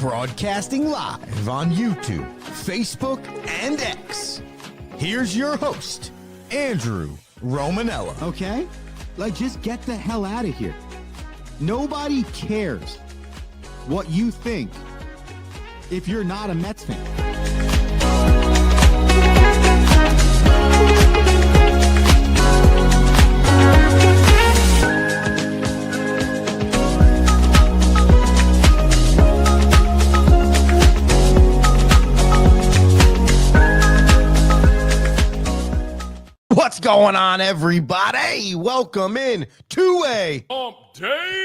Broadcasting live on YouTube, Facebook, and X. Here's your host, Andrew Romanella. Okay? Like, just get the hell out of here. Nobody cares what you think if you're not a Mets fan. What's going on, everybody? Welcome in to a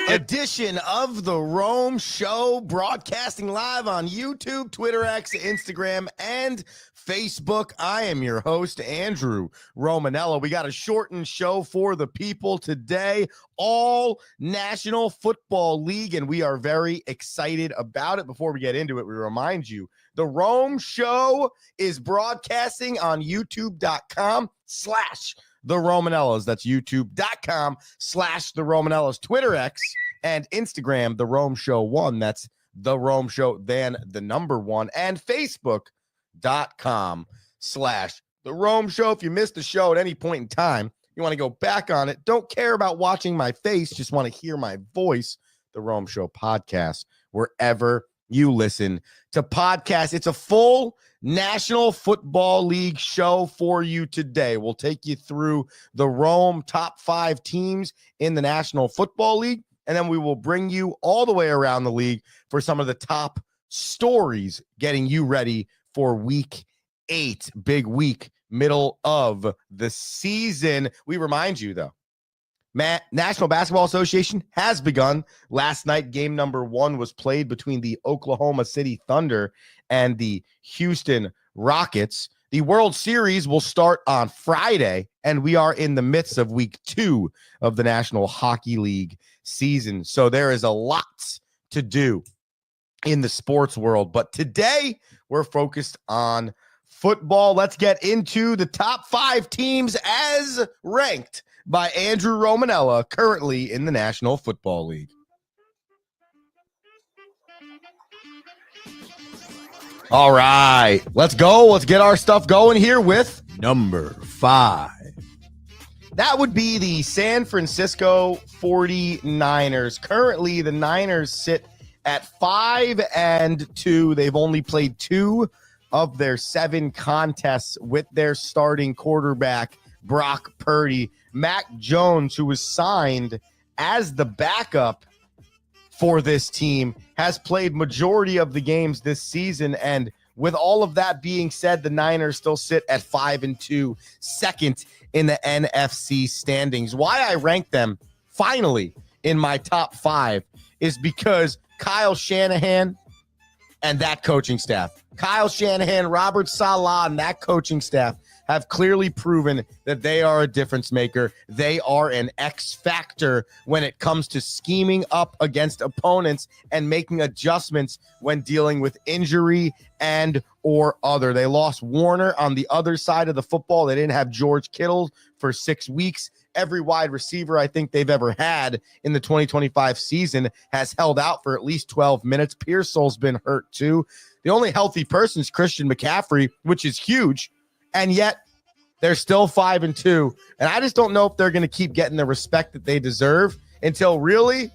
edition of the Rome Show, broadcasting live on YouTube, Twitter, X, Instagram, and Facebook. I am your host, Andrew Romanella. We got a shortened show for the people today, all National Football League, and we are very excited about it. Before we get into it, we remind you, the Rome Show is broadcasting on youtube.com/The Romanellas. That's youtube.com/The Romanellas. Twitter, X, and Instagram, The Rome Show 1. That's The Rome Show, then the number 1. And Facebook.com/The Rome Show. If you missed the show at any point in time, you want to go back on it, don't care about watching my face, just want to hear my voice, The Rome Show podcast, wherever you listen to podcasts. It's a full National Football League show for you today. We'll take you through the Rome top 5 teams in the National Football League, and then we will bring you all the way around the league for some of the top stories, getting you ready for week 8, big week, middle of the season. We remind you, though, National Basketball Association has begun. Last night, game number 1 was played between the Oklahoma City Thunder and the Houston Rockets. The World Series will start on Friday, and we are in the midst of week 2 of the National Hockey League season. So there is a lot to do in the sports world. But today, we're focused on football. Let's get into the top 5 teams as ranked by Andrew Romanella, currently in the National Football League. All right, let's go. Let's get our stuff going here with number 5. That would be the San Francisco 49ers. Currently, the Niners sit at 5-2. They've only played 2 of their 7 contests with their starting quarterback, Brock Purdy. Mac Jones, who was signed as the backup for this team, has played majority of the games this season. And with all of that being said, the Niners still sit at 5-2, second in the NFC standings. Why I rank them finally in my top 5 is because Kyle Shanahan and that coaching staff. Kyle Shanahan, Robert Saleh, and that coaching staff have clearly proven that they are a difference maker. They are an X factor when it comes to scheming up against opponents and making adjustments when dealing with injury and or other. They lost Warner on the other side of the football. They didn't have George Kittle for 6 weeks. Every wide receiver I think they've ever had in the 2025 season has held out for at least 12 minutes. Pearsall's been hurt too. The only healthy person is Christian McCaffrey, which is huge. And yet they're still 5-2. And I just don't know if they're going to keep getting the respect that they deserve until really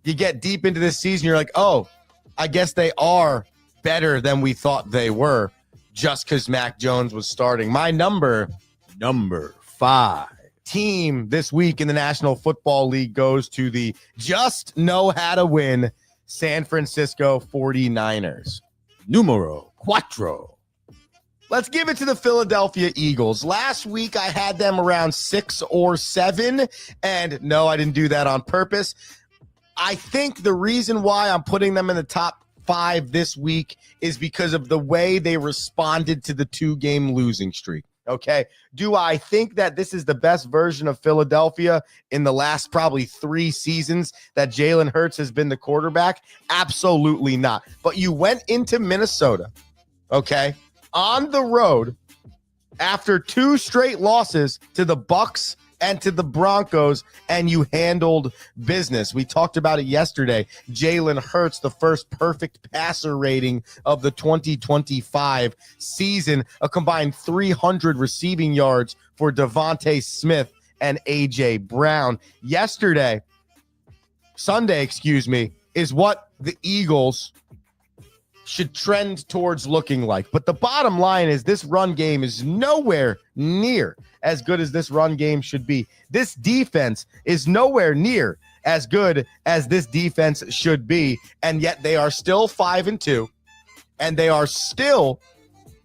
you get deep into this season. You're like, oh, I guess they are better than we thought they were just because Mac Jones was starting. My number 5 team this week in the National Football League goes to the just know how to win San Francisco 49ers. Numero 4. Let's give it to the Philadelphia Eagles. Last week, I had them around 6 or 7, and no, I didn't do that on purpose. I think the reason why I'm putting them in the top 5 this week is because of the way they responded to the 2-game losing streak. Okay, do I think that this is the best version of Philadelphia in the last probably 3 seasons that Jalen Hurts has been the quarterback? Absolutely not. But you went into Minnesota, okay, on the road after 2 straight losses to the Bucs and to the Broncos, and you handled business. We talked about it yesterday. Jalen Hurts, the first perfect passer rating of the 2025 season, a combined 300 receiving yards for Devontae Smith and A.J. Brown. Sunday, is what the Eagles should trend towards looking like. But the bottom line is this run game is nowhere near as good as this run game should be. This defense is nowhere near as good as this defense should be. And yet they are still 5-2, and they are still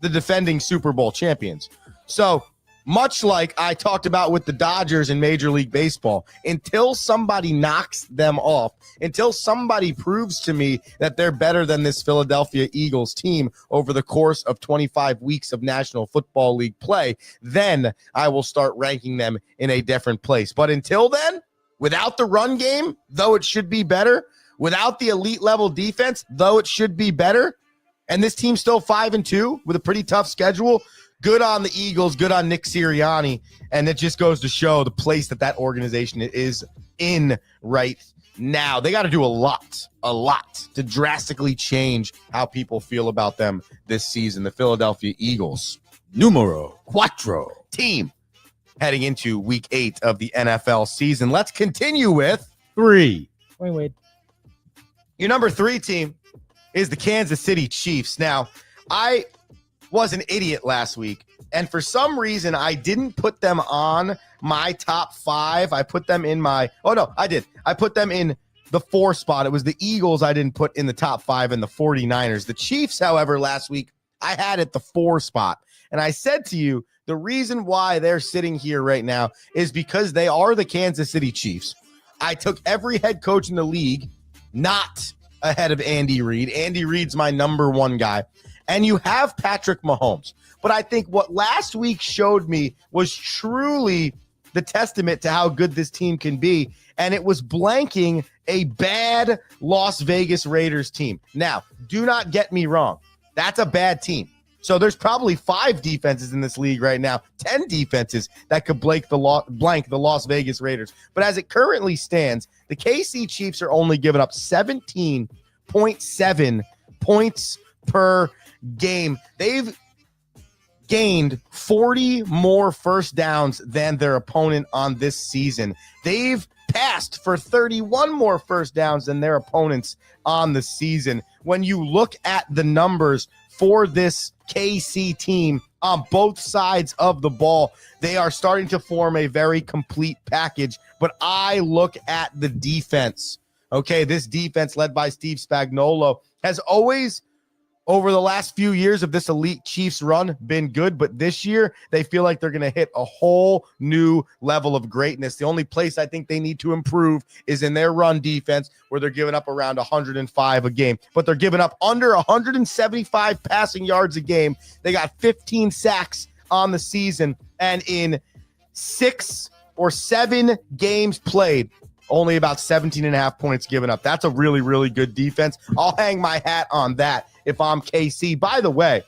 the defending Super Bowl champions. So much like I talked about with the Dodgers in Major League Baseball, until somebody knocks them off, until somebody proves to me that they're better than this Philadelphia Eagles team over the course of 25 weeks of National Football League play, then I will start ranking them in a different place. But until then, without the run game, though it should be better, without the elite level defense, though it should be better, and this team's still 5-2 with a pretty tough schedule, good on the Eagles, good on Nick Sirianni, and it just goes to show the place that organization is in right now. They got to do a lot to drastically change how people feel about them this season. The Philadelphia Eagles, numero cuatro team, heading into week 8 of the NFL season. Let's continue with 3. Wait. Your number 3 team is the Kansas City Chiefs. Now, I was an idiot last week, and for some reason I didn't put them on my top 5. I put them in I put them in the 4 spot. It was the Eagles I didn't put in the top 5 and the 49ers. The Chiefs, however, last week I had at the 4 spot, and I said to you the reason why they're sitting here right now is because they are the Kansas City Chiefs. I took every head coach in the league not ahead of Andy Reid. Andy Reid's my number 1 guy. And you have Patrick Mahomes. But I think what last week showed me was truly the testament to how good this team can be. And it was blanking a bad Las Vegas Raiders team. Now, do not get me wrong. That's a bad team. So there's probably 5 defenses in this league right now, 10 defenses that could blank the Las Vegas Raiders. But as it currently stands, the KC Chiefs are only giving up 17.7 points per game. They've gained 40 more first downs than their opponent on this season. They've passed for 31 more first downs than their opponents on the season. When you look at the numbers for this KC team on both sides of the ball, they are starting to form a very complete package. But I look at the defense. Okay, this defense led by Steve Spagnuolo has always, over the last few years of this elite Chiefs run, been good, but this year they feel like they're going to hit a whole new level of greatness. The only place I think they need to improve is in their run defense, where they're giving up around 105 a game, but they're giving up under 175 passing yards a game. They got 15 sacks on the season, and in 6 or 7 games played, only about 17.5 points given up. That's a really, really good defense. I'll hang my hat on that if I'm KC. By the way,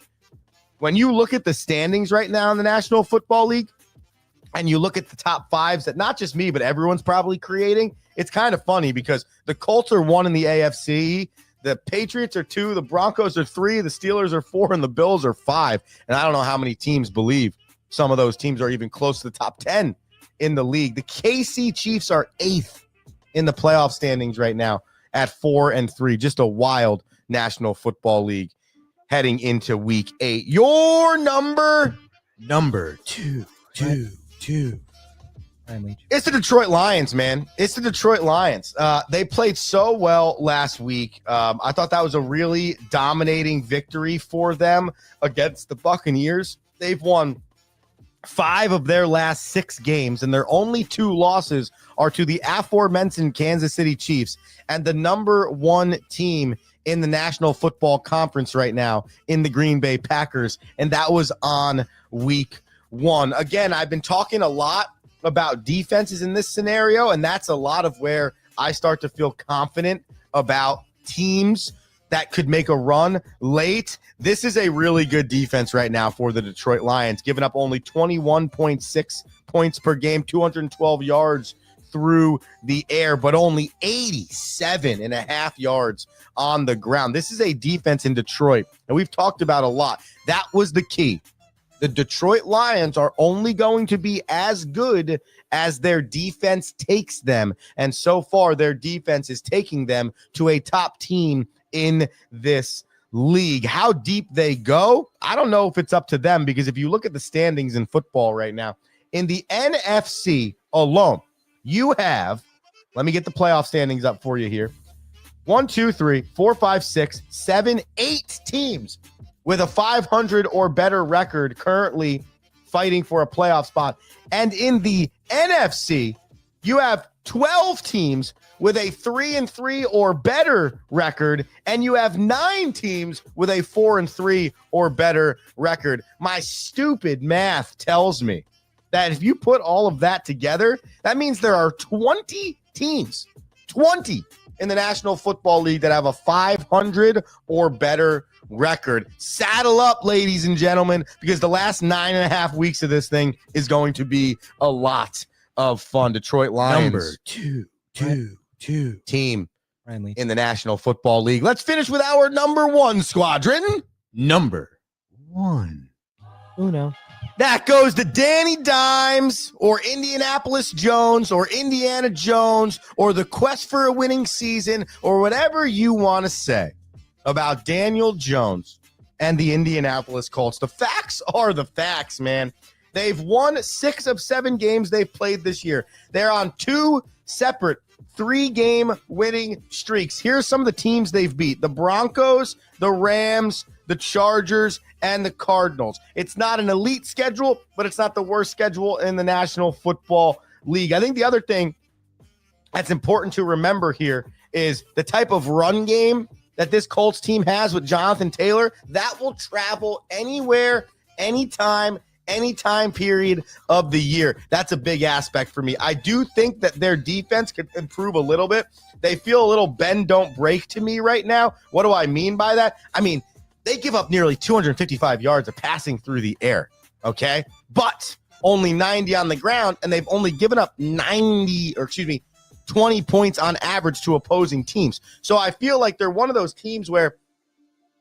when you look at the standings right now in the National Football League, and you look at the top 5s that not just me, but everyone's probably creating, it's kind of funny because the Colts are 1 in the AFC, the Patriots are 2, the Broncos are 3, the Steelers are 4, and the Bills are 5. And I don't know how many teams believe some of those teams are even close to the top 10 in the league. The KC Chiefs are 8th in the playoff standings right now at 4-3. Just a wild National Football League heading into week 8. Your number 2. It's the Detroit Lions, man. It's the Detroit Lions. They played so well last week. I thought that was a really dominating victory for them against the Buccaneers. They've won 5 of their last 6 games, and their only 2 losses are to the aforementioned Kansas City Chiefs and the number 1 team in the National Football Conference right now in the Green Bay Packers, and that was on week 1. Again, I've been talking a lot about defenses in this scenario, and that's a lot of where I start to feel confident about teams that could make a run late. This is a really good defense right now for the Detroit Lions, giving up only 21.6 points per game, 212 yards through the air, but only 87.5 yards on the ground. This is a defense in Detroit, and we've talked about a lot. That was the key. The Detroit Lions are only going to be as good as their defense takes them, and so far their defense is taking them to a top team in this league. How deep they go, I don't know if it's up to them, because if you look at the standings in football right now, in the NFC alone, you have, let me get the playoff standings up for you here. 1, 2, 3, 4, 5, 6, 7, 8 teams with a 500 or better record currently fighting for a playoff spot. And in the NFC, you have 12 teams with a 3-3 or better record, and you have 9 teams with a 4-3 or better record. My stupid math tells me that if you put all of that together, that means there are 20 teams, 20 in the National Football League that have a 500 or better record. Saddle up, ladies and gentlemen, because the last 9.5 weeks of this thing is going to be a lot of fun. Detroit Lions, Number two team friendly in the National Football League. Let's finish with our number 1 squadron. number 1. Uno. That goes to Danny Dimes or Indianapolis Jones or Indiana Jones or the quest for a winning season or whatever you want to say about Daniel Jones and the Indianapolis Colts. The facts are the facts, man. They've won 6 of 7 games they've played this year. They're on 2 separate 3-game winning streaks. Here's some of the teams they've beat: the Broncos, the Rams, the Chargers, and the Cardinals. It's not an elite schedule, but it's not the worst schedule in the National Football League. I think the other thing that's important to remember here is the type of run game that this Colts team has with Jonathan Taylor. That will travel anywhere, anytime, any time period of the year. That's a big aspect for me. I do think that their defense could improve a little bit. They feel a little bend, don't break to me right now. What do I mean by that? I mean, they give up nearly 255 yards of passing through the air, okay? But only 90 on the ground, and they've only given up 20 points on average to opposing teams. So I feel like they're one of those teams where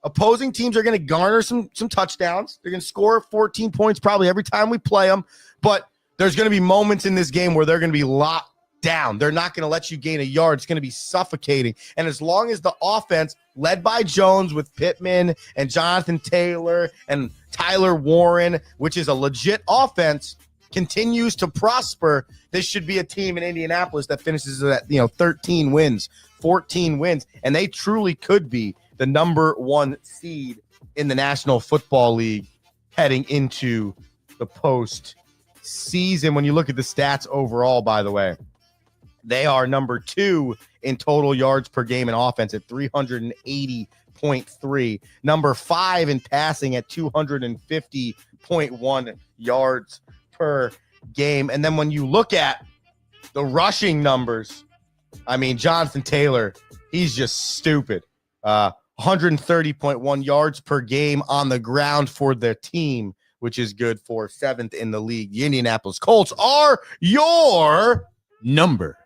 opposing teams are going to garner some touchdowns. They're going to score 14 points probably every time we play them, but there's going to be moments in this game where they're going to be locked down. They're not going to let you gain a yard. It's going to be suffocating. And as long as the offense, led by Jones with Pittman and Jonathan Taylor and Tyler Warren, which is a legit offense, continues to prosper, this should be a team in Indianapolis that finishes at 13 wins, 14 wins, and they truly could be the number 1 seed in the National Football League heading into the postseason. When you look at the stats overall, by the way, they are number 2 in total yards per game in offense at 380.3. Number 5 in passing at 250.1 yards per game. And then when you look at the rushing numbers, I mean, Jonathan Taylor, he's just stupid. 130.1 yards per game on the ground for their team, which is good for 7th in the league. The Indianapolis Colts are your number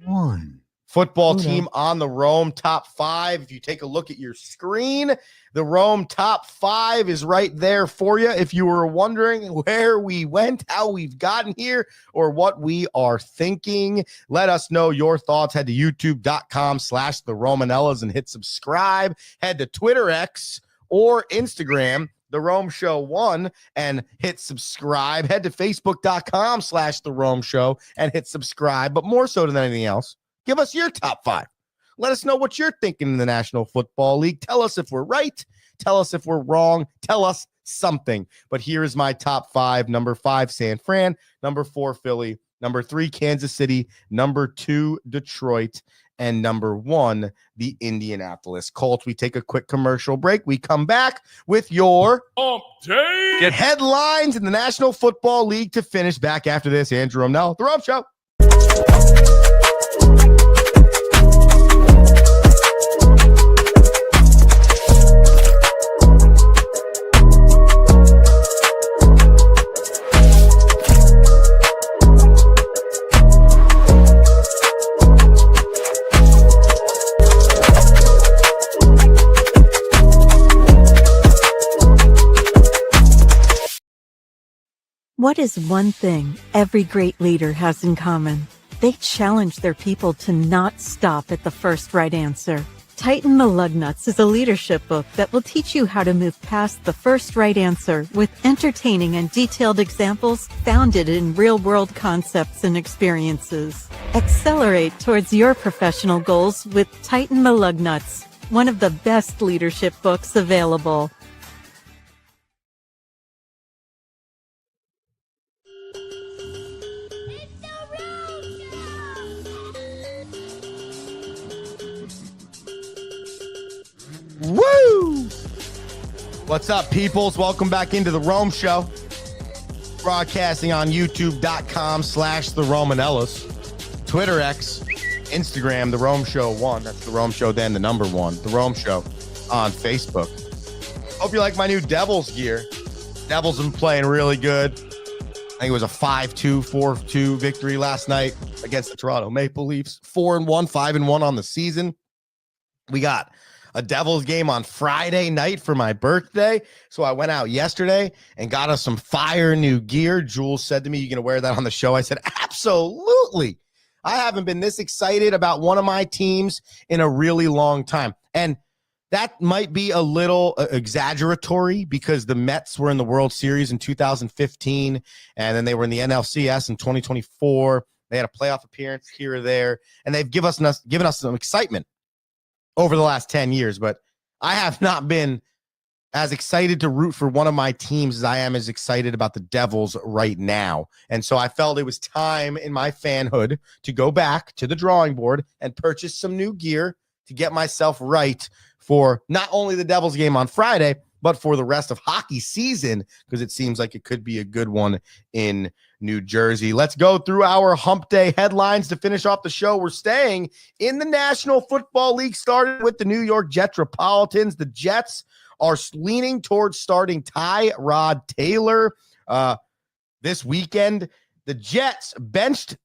1 football team on the Rome top 5. If you take a look at your screen, the Rome top 5 is right there for you. If you were wondering where we went, how we've gotten here, or what we are thinking, let us know your thoughts. Head to youtube.com/the Romanellas and hit subscribe. Head to Twitter X or Instagram, The Rome Show 1, and hit subscribe. Head to facebook.com/The Rome Show and hit subscribe. But more so than anything else, give us your top 5. Let us know what you're thinking in the National Football League. Tell us if we're right. Tell us if we're wrong. Tell us something. But here is my top 5. Number 5, San Fran. Number 4, Philly. Number 3, Kansas City. Number 2, Detroit. And number 1, the Indianapolis Colts. We take a quick commercial break. We come back with your update headlines in the National Football League to finish. Back after this, Andrew Romanella, The Rome Show. What is one thing every great leader has in common? They challenge their people to not stop at the first right answer. Tighten the Lug Nuts is a leadership book that will teach you how to move past the first right answer with entertaining and detailed examples founded in real-world concepts and experiences. Accelerate towards your professional goals with Tighten the Lug Nuts, one of the best leadership books available. Woo! What's up, peoples? Welcome back into the Rome Show. Broadcasting on youtube.com/the Romanellas, Twitter X, Instagram, the Rome Show 1. That's the Rome Show, then the number 1, the Rome Show on Facebook. Hope you like my new Devils gear. Devils have been playing really good. I think it was a 5-2, 4-2 victory last night against the Toronto Maple Leafs. 4-1, 5-1 on the season. We got a Devils game on Friday night for my birthday. So I went out yesterday and got us some fire new gear. Jules said to me, "You going to wear that on the show?" I said, absolutely. I haven't been this excited about one of my teams in a really long time. And that might be a little exaggeratory because the Mets were in the World Series in 2015, and then they were in the NLCS in 2024. They had a playoff appearance here or there, and they've given us some excitement over the last 10 years, but I have not been as excited to root for one of my teams as I am as excited about the Devils right now. And so I felt it was time in my fanhood to go back to the drawing board and purchase some new gear to get myself right for not only the Devils game on Friday, but for the rest of hockey season, because it seems like it could be a good one in New Jersey. Let's go through our hump day headlines to finish off the show. We're staying in the National Football League, started with the New York Jetropolitans. The Jets are leaning towards starting Tyrod Taylor this weekend. The Jets benched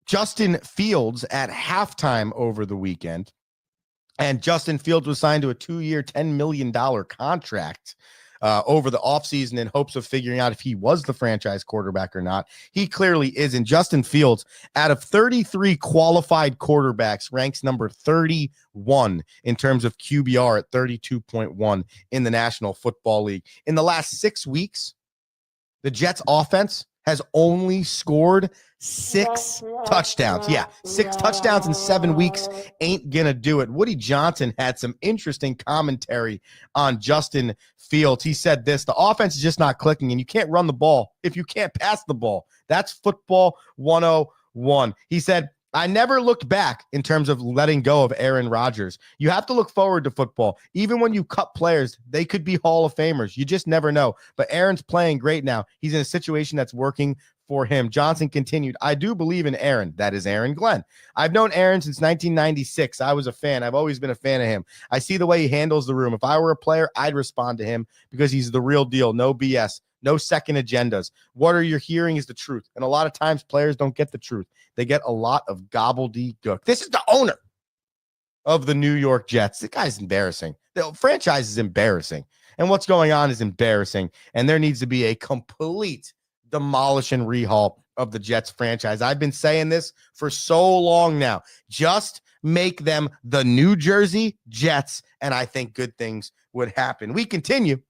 Justin Fields at halftime over the weekend, and Justin Fields was signed to a 2-year, $10 million contract over the offseason in hopes of figuring out if he was the franchise quarterback or not. He clearly isn't. Justin Fields, out of 33 qualified quarterbacks, ranks number 31 in terms of QBR at 32.1 in the National Football League. In the last 6 weeks, the Jets offense has only scored 6 touchdowns. Yeah, 6 touchdowns in 7 weeks ain't gonna do it. Woody Johnson had some interesting commentary on Justin Fields. He said this: the offense is just not clicking, and you can't run the ball if you can't pass the ball. That's football 101. He said, I never looked back in terms of letting go of Aaron Rodgers. You have to look forward to football. Even when you cut players, they could be Hall of Famers. You just never know. But Aaron's playing great now. He's in a situation that's working for him. Johnson continued, I do believe in Aaron. That is Aaron Glenn. I've known Aaron since 1996. I was a fan. I've always been a fan of him. I see the way he handles the room. If I were a player, I'd respond to him because he's the real deal. No BS. No second agendas. What you're hearing is the truth. And a lot of times players don't get the truth. They get a lot of gobbledygook. This is the owner of the New York Jets. The guy's embarrassing. The franchise is embarrassing. And what's going on is embarrassing. And there needs to be a complete demolish and rehaul of the Jets franchise. I've been saying this for so long now. Just make them the New Jersey Jets, and I think good things would happen. We continue.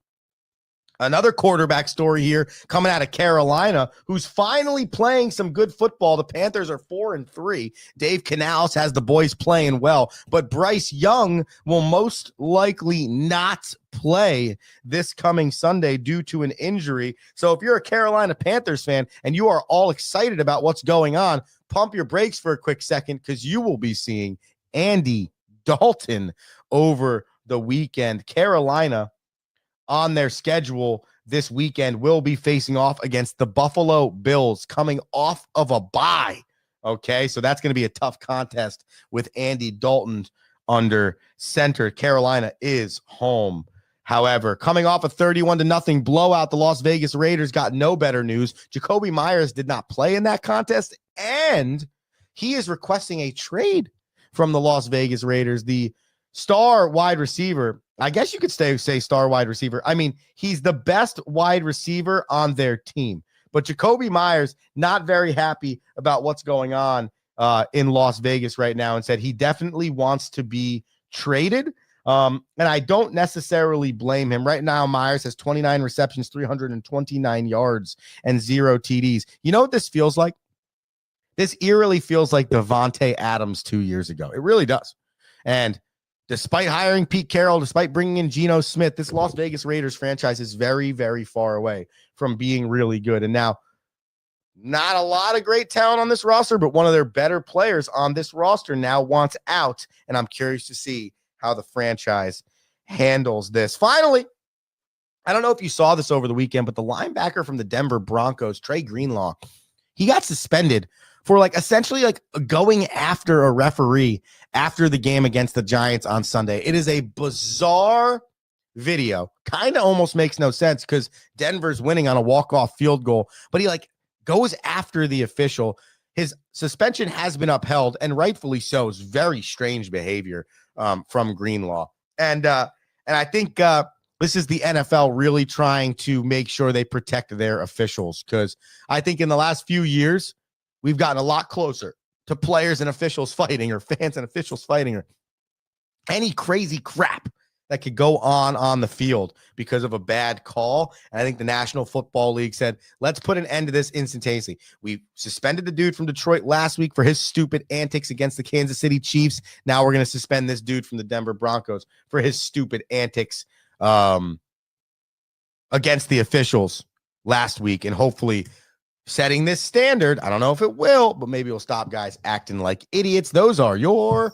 Another quarterback story here coming out of Carolina, who's finally playing some good football. The Panthers are 4-3. Dave Canales has the boys playing well, but Bryce Young will most likely not play this coming Sunday due to an injury. So if you're a Carolina Panthers fan and you are all excited about what's going on, pump your brakes for a quick second, because you will be seeing Andy Dalton over the weekend. Carolina, on their schedule this weekend, will be facing off against the Buffalo Bills, coming off of a bye. Okay, so that's going to be a tough contest with Andy Dalton under center. Carolina is home. However, coming off a 31-0 blowout, the Las Vegas Raiders got no better news. Jacoby Myers did not play in that contest, and he is requesting a trade from the Las Vegas Raiders. The star wide receiver I guess you could say star wide receiver. I mean, he's the best wide receiver on their team. But Jacoby Myers, not very happy about what's going on in Las Vegas right now, and said he definitely wants to be traded. And I don't necessarily blame him. Right now, Myers has 29 receptions, 329 yards, and 0 TDs. You know what this feels like? This eerily feels like Devontae Adams 2 years ago. It really does. And despite hiring Pete Carroll, despite bringing in Geno Smith, this Las Vegas Raiders franchise is very, very far away from being really good. And now, not a lot of great talent on this roster, but one of their better players on this roster now wants out. And I'm curious to see how the franchise handles this. Finally, I don't know if you saw this over the weekend, but the linebacker from the Denver Broncos, Trey Greenlaw, he got suspended for essentially going after a referee after the game against the Giants on Sunday. It is a bizarre video. Kind of almost makes no sense because Denver's winning on a walk-off field goal, but he goes after the official. His suspension has been upheld, and rightfully so. It's very strange behavior from Greenlaw. And I think this is the NFL really trying to make sure they protect their officials, because I think in the last few years, we've gotten a lot closer to players and officials fighting, or fans and officials fighting, or any crazy crap that could go on the field because of a bad call. And I think the National Football League said, let's put an end to this instantaneously. We suspended the dude from Detroit last week for his stupid antics against the Kansas City Chiefs. Now we're going to suspend this dude from the Denver Broncos for his stupid antics against the officials last week. And hopefully setting this standard, I don't know if it will, but maybe it'll stop guys acting like idiots. Those are your...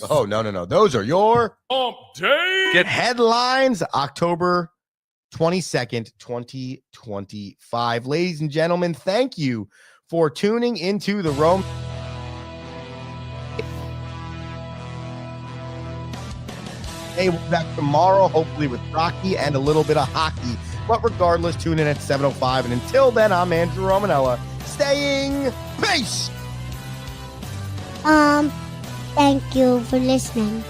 Oh, no. Those are your Get headlines, October 22nd, 2025. Ladies and gentlemen, thank you for tuning into the Rome. Hey, we'll be back tomorrow, hopefully with Rocky and a little bit of hockey. But regardless, tune in at 7:05. And until then, I'm Andrew Romanella, saying peace. Thank you for listening.